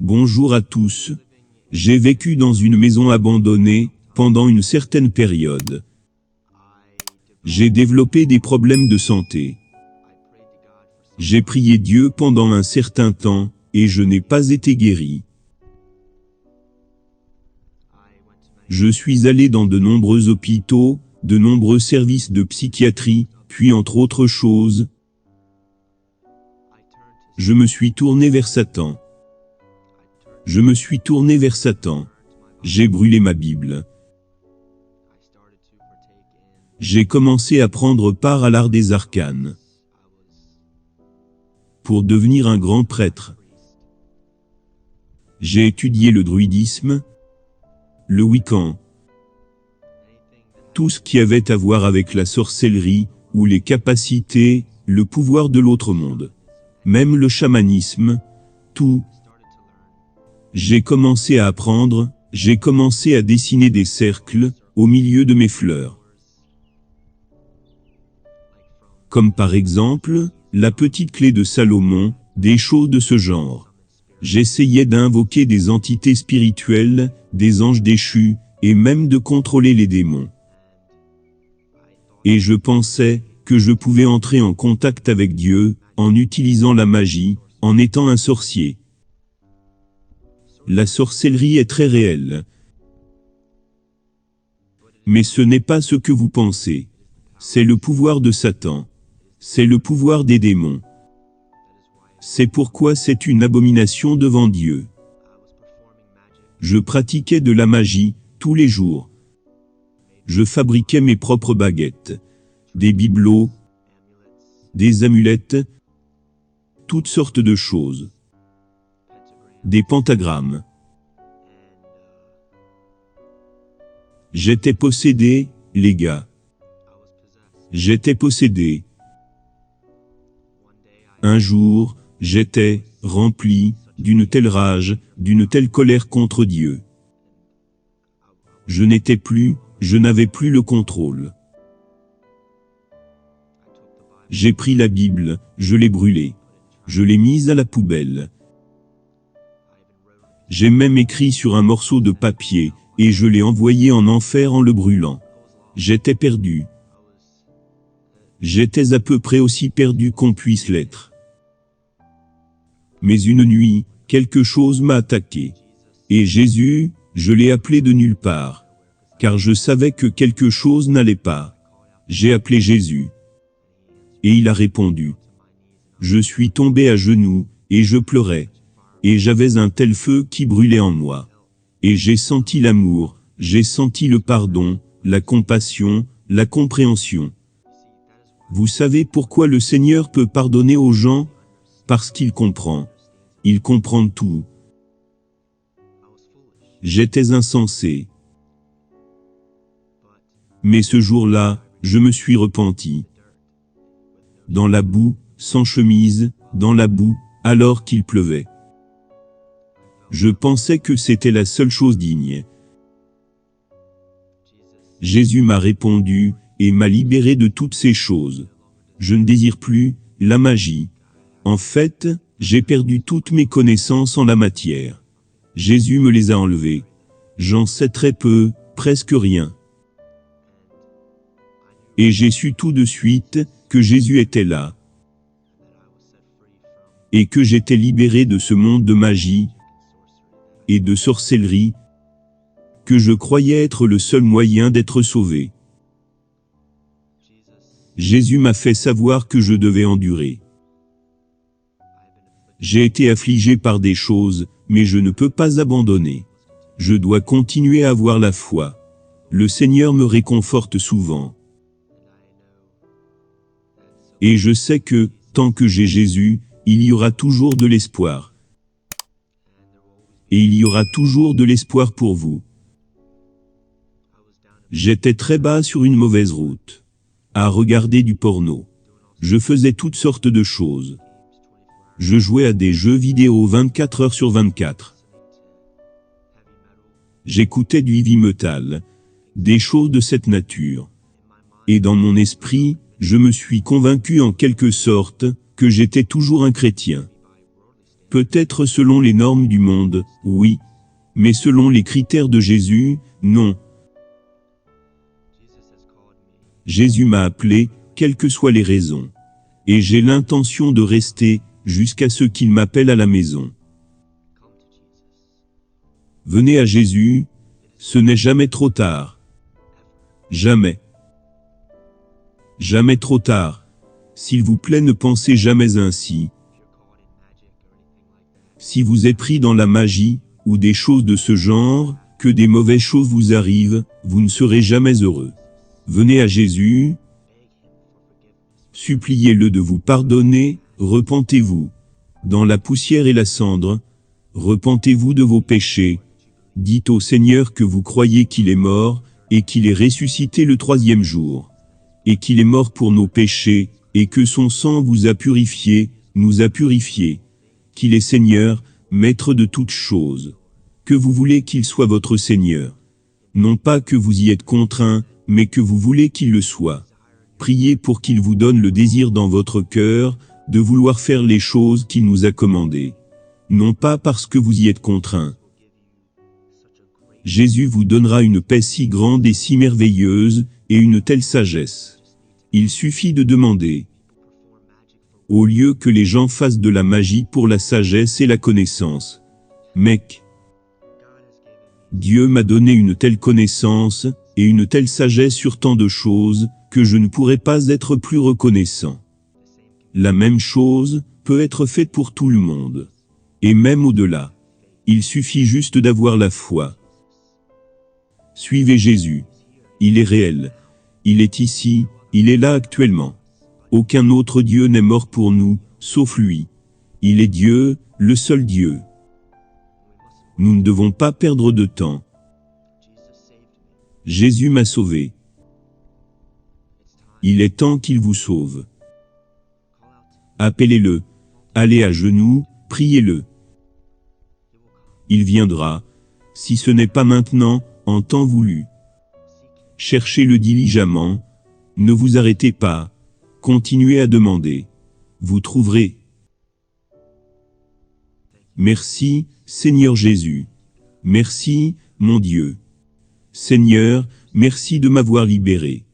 Bonjour à tous. J'ai vécu dans une maison abandonnée, pendant une certaine période. J'ai développé des problèmes de santé. J'ai prié Dieu pendant un certain temps, et je n'ai pas été guéri. Je suis allé dans de nombreux hôpitaux, de nombreux services de psychiatrie, puis entre autres choses, je me suis tourné vers Satan. Je me suis tourné vers Satan. J'ai brûlé ma Bible. J'ai commencé à prendre part à l'art des arcanes pour devenir un grand prêtre. J'ai étudié le druidisme, le wiccan, tout ce qui avait à voir avec la sorcellerie, ou les capacités, le pouvoir de l'autre monde. Même le chamanisme, tout. J'ai commencé à apprendre, j'ai commencé à dessiner des cercles, au milieu de mes fleurs. Comme par exemple, la petite clé de Salomon, des choses de ce genre. J'essayais d'invoquer des entités spirituelles, des anges déchus, et même de contrôler les démons. Et je pensais que je pouvais entrer en contact avec Dieu, en utilisant la magie, en étant un sorcier. La sorcellerie est très réelle. Mais ce n'est pas ce que vous pensez. C'est le pouvoir de Satan. C'est le pouvoir des démons. C'est pourquoi c'est une abomination devant Dieu. Je pratiquais de la magie, tous les jours. Je fabriquais mes propres baguettes, des bibelots, des amulettes, toutes sortes de choses. Des pentagrammes. J'étais possédé, les gars. J'étais possédé. Un jour, j'étais rempli d'une telle rage, d'une telle colère contre Dieu. Je n'avais plus le contrôle. J'ai pris la Bible, je l'ai brûlée. Je l'ai mise à la poubelle. J'ai même écrit sur un morceau de papier, et je l'ai envoyé en enfer en le brûlant. J'étais perdu. J'étais à peu près aussi perdu qu'on puisse l'être. Mais une nuit, quelque chose m'a attaqué. Et Jésus, je l'ai appelé de nulle part. Car je savais que quelque chose n'allait pas. J'ai appelé Jésus. Et il a répondu. Je suis tombé à genoux, et je pleurais. Et j'avais un tel feu qui brûlait en moi. Et j'ai senti l'amour, j'ai senti le pardon, la compassion, la compréhension. Vous savez pourquoi le Seigneur peut pardonner aux gens? Parce qu'il comprend. Il comprend tout. J'étais insensé. Mais ce jour-là, je me suis repenti. Dans la boue, sans chemise, dans la boue, alors qu'il pleuvait. Je pensais que c'était la seule chose digne. Jésus m'a répondu, et m'a libéré de toutes ces choses. Je ne désire plus la magie. En fait, j'ai perdu toutes mes connaissances en la matière. Jésus me les a enlevées. J'en sais très peu, presque rien. Et j'ai su tout de suite que Jésus était là. Et que j'étais libéré de ce monde de magie et de sorcellerie, que je croyais être le seul moyen d'être sauvé. Jésus m'a fait savoir que je devais endurer. J'ai été affligé par des choses, mais je ne peux pas abandonner. Je dois continuer à avoir la foi. Le Seigneur me réconforte souvent. Et je sais que, tant que j'ai Jésus, il y aura toujours de l'espoir. Et il y aura toujours de l'espoir pour vous. J'étais très bas sur une mauvaise route. À regarder du porno. Je faisais toutes sortes de choses. Je jouais à des jeux vidéo 24 heures sur 24. J'écoutais du heavy metal. Des choses de cette nature. Et dans mon esprit, je me suis convaincu en quelque sorte, que j'étais toujours un chrétien. Peut-être selon les normes du monde, oui. Mais selon les critères de Jésus, non. Jésus m'a appelé, quelles que soient les raisons. Et j'ai l'intention de rester, jusqu'à ce qu'il m'appelle à la maison. Venez à Jésus, ce n'est jamais trop tard. Jamais. Jamais trop tard. S'il vous plaît, ne pensez jamais ainsi. Si vous êtes pris dans la magie, ou des choses de ce genre, que des mauvaises choses vous arrivent, vous ne serez jamais heureux. Venez à Jésus, suppliez-le de vous pardonner, repentez-vous. Dans la poussière et la cendre, repentez-vous de vos péchés. Dites au Seigneur que vous croyez qu'il est mort, et qu'il est ressuscité le 3e jour. Et qu'il est mort pour nos péchés, et que son sang vous a purifiés, nous a purifiés. Qu'il est Seigneur, Maître de toutes choses. Que vous voulez qu'il soit votre Seigneur. Non pas que vous y êtes contraint, mais que vous voulez qu'il le soit. Priez pour qu'il vous donne le désir dans votre cœur, de vouloir faire les choses qu'il nous a commandées. Non pas parce que vous y êtes contraint. Jésus vous donnera une paix si grande et si merveilleuse, et une telle sagesse. Il suffit de demander. Au lieu que les gens fassent de la magie pour la sagesse et la connaissance. Mec. Dieu m'a donné une telle connaissance, et une telle sagesse sur tant de choses, que je ne pourrais pas être plus reconnaissant. La même chose peut être faite pour tout le monde. Et même au-delà. Il suffit juste d'avoir la foi. Suivez Jésus. Il est réel. Il est ici, il est là actuellement. Aucun autre Dieu n'est mort pour nous, sauf lui. Il est Dieu, le seul Dieu. Nous ne devons pas perdre de temps. Jésus m'a sauvé. Il est temps qu'il vous sauve. Appelez-le. Allez à genoux, priez-le. Il viendra, si ce n'est pas maintenant, en temps voulu. Cherchez-le diligemment. Ne vous arrêtez pas. Continuez à demander. Vous trouverez. Merci, Seigneur Jésus. Merci, mon Dieu. Seigneur, merci de m'avoir libéré.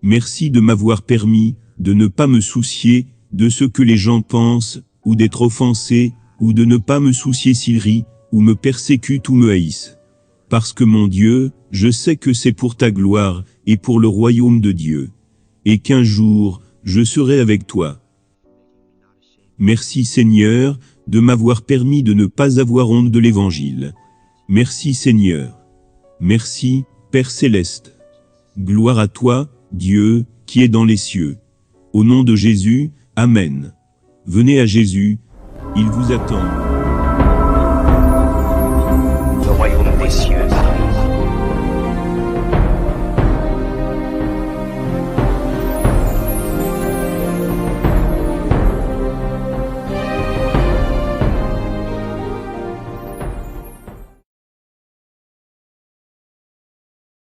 Merci de m'avoir permis de ne pas me soucier de ce que les gens pensent, ou d'être offensé, ou de ne pas me soucier s'ils rient, ou me persécutent ou me haïssent. Parce que mon Dieu, je sais que c'est pour ta gloire, et pour le royaume de Dieu. Et qu'un jour, je serai avec toi. Merci Seigneur, de m'avoir permis de ne pas avoir honte de l'Évangile. Merci Seigneur. Merci, Père Céleste. Gloire à toi, Dieu, qui est dans les cieux. Au nom de Jésus, Amen. Venez à Jésus, il vous attend. Le royaume des cieux